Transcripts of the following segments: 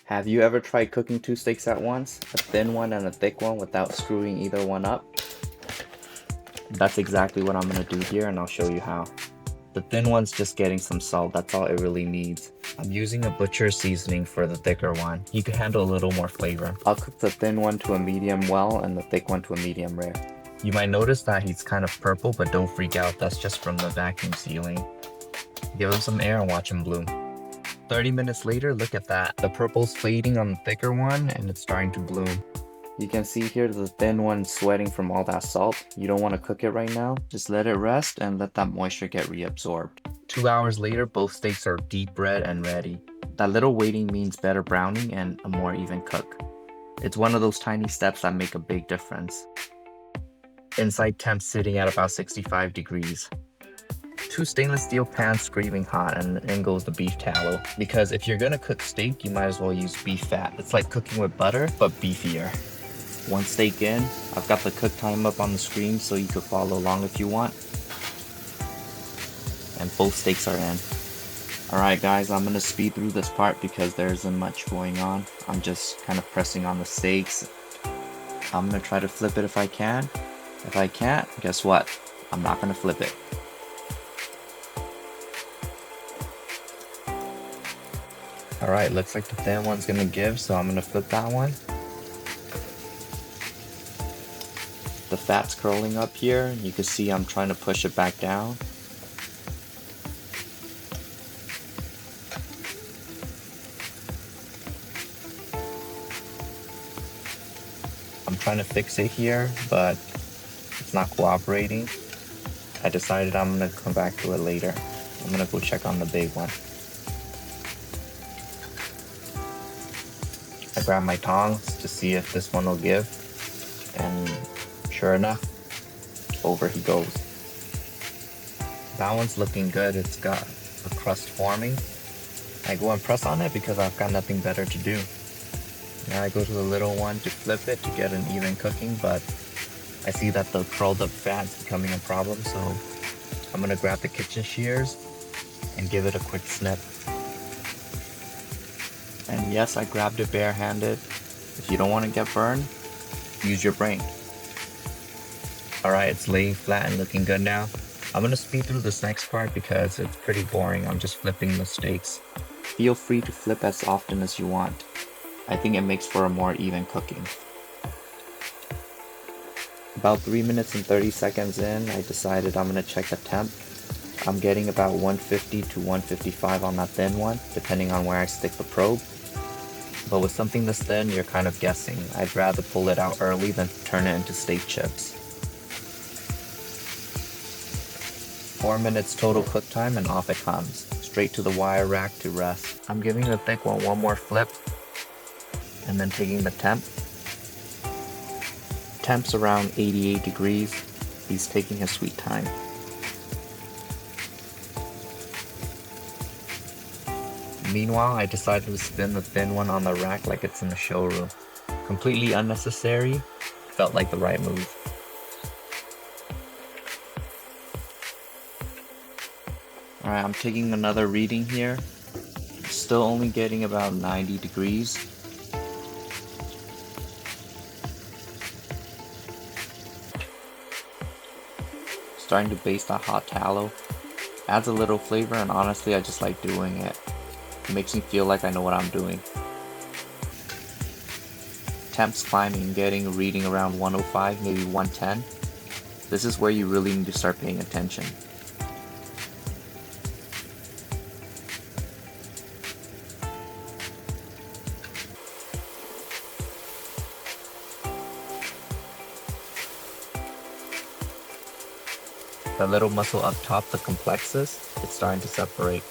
Have you ever tried cooking two steaks at once, a thin one and a thick one, without screwing either one up? That's exactly what I'm gonna do here, and I'll show you how. The thin one's just getting some salt, that's all it really needs. I'm using a butcher's seasoning for the thicker one. You can handle a little more flavor. I'll cook the thin one to a medium well and the thick one to a medium rare. You might notice that he's kind of purple, but don't freak out, that's just from the vacuum sealing. Give him some air and watch him bloom. 30 minutes later, look at that. The purple's fading on the thicker one and it's starting to bloom. You can see here the thin one sweating from all that salt. You don't want to cook it right now. Just let it rest and let that moisture get reabsorbed. 2 hours later, both steaks are deep red and ready. That little waiting means better browning and a more even cook. It's one of those tiny steps that make a big difference. Inside temp sitting at about 65 degrees. 2 stainless steel pans screaming hot, and in goes the beef tallow. Because if you're gonna cook steak, you might as well use beef fat. It's like cooking with butter, but beefier. 1 steak in, I've got the cook time up on the screen so you could follow along if you want. And both steaks are in. Alright guys, I'm gonna speed through this part because there isn't much going on. I'm just kind of pressing on the steaks. I'm gonna try to flip it if I can. If I can't, guess what? I'm not gonna flip it. Alright, looks like the thin one's gonna give, so I'm gonna flip that one. The fat's curling up here. You can see I'm trying to push it back down. I'm trying to fix it here, but it's not cooperating. I decided I'm gonna come back to it later. I'm gonna go check on the big one. I grab my tongs to see if this one will give, and sure enough, over he goes. That one's looking good. It's got a crust forming. I go and press on it because I've got nothing better to do. Now I go to the little one to flip it to get an even cooking, but I see that the curled up fat is becoming a problem, so I'm gonna grab the kitchen shears and give it a quick snip. And yes, I grabbed it barehanded. If you don't want to get burned, use your brain. Alright, it's laying flat and looking good now. I'm gonna speed through this next part because it's pretty boring. I'm just flipping the steaks. Feel free to flip as often as you want. I think it makes for a more even cooking. About 3 minutes and 30 seconds in, I decided I'm gonna check the temp. I'm getting about 150 to 155 on that thin one, depending on where I stick the probe. But with something this thin, you're kind of guessing. I'd rather pull it out early than turn it into steak chips. 4 minutes total cook time and off it comes. Straight to the wire rack to rest. I'm giving the thick one more flip and then taking the temp. Temp's around 88 degrees. He's taking his sweet time. Meanwhile, I decided to spin the thin one on the rack like it's in the showroom. Completely unnecessary, felt like the right move. Alright, I'm taking another reading here. Still only getting about 90 degrees. Starting to baste that hot tallow. Adds a little flavor, and honestly I just like doing it. It makes me feel like I know what I'm doing. Temp's climbing, getting a reading around 105, maybe 110. This is where you really need to start paying attention. The little muscle up top, the complexus, it's starting to separate.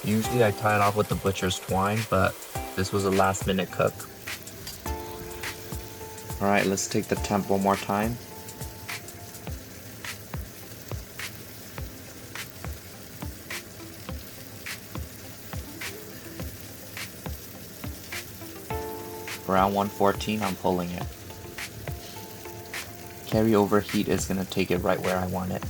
Usually I tie it off with the butcher's twine, but this was a last minute cook. Alright, let's take the temp one more time. Around 114, I'm pulling it. Carryover heat is going to take it right where I want it.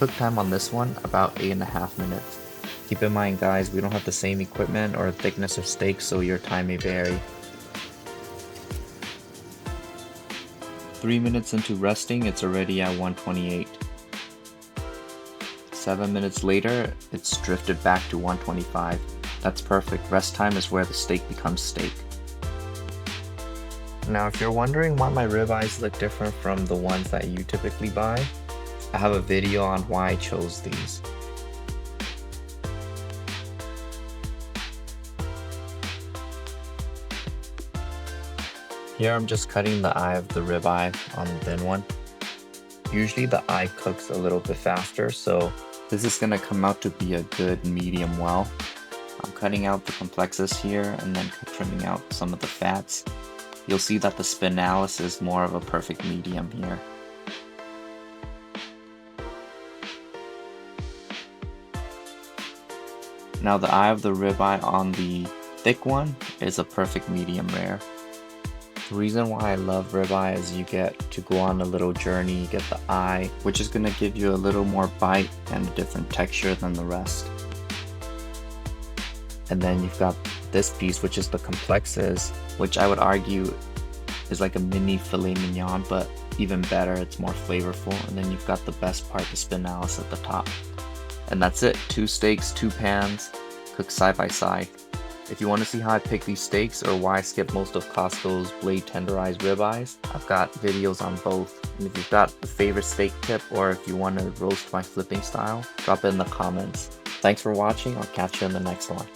Cook time on this one, about 8.5 minutes. Keep in mind guys, we don't have the same equipment or thickness of steak, so your time may vary. 3 minutes into resting, it's already at 128. 7 minutes later, it's drifted back to 125. That's perfect. Rest time is where the steak becomes steak. Now, if you're wondering why my ribeyes look different from the ones that you typically buy, I have a video on why I chose these. Here I'm just cutting the eye of the ribeye on the thin one. Usually the eye cooks a little bit faster, so this is going to come out to be a good medium well. I'm cutting out the complexes here and then trimming out some of the fats. You'll see that the spinalis is more of a perfect medium here. Now the eye of the ribeye on the thick one is a perfect medium rare. The reason why I love ribeye is you get to go on a little journey, you get the eye, which is going to give you a little more bite and a different texture than the rest. And then you've got this piece, which is the complexes, which I would argue is like a mini filet mignon, but even better, it's more flavorful. And then you've got the best part, the spinalis at the top. And that's it, 2 steaks, 2 pans, cooked side by side. If you want to see how I pick these steaks or why I skip most of Costco's blade tenderized ribeyes, I've got videos on both. And if you've got a favorite steak tip or if you want to roast my flipping style, drop it in the comments. Thanks for watching, I'll catch you in the next one.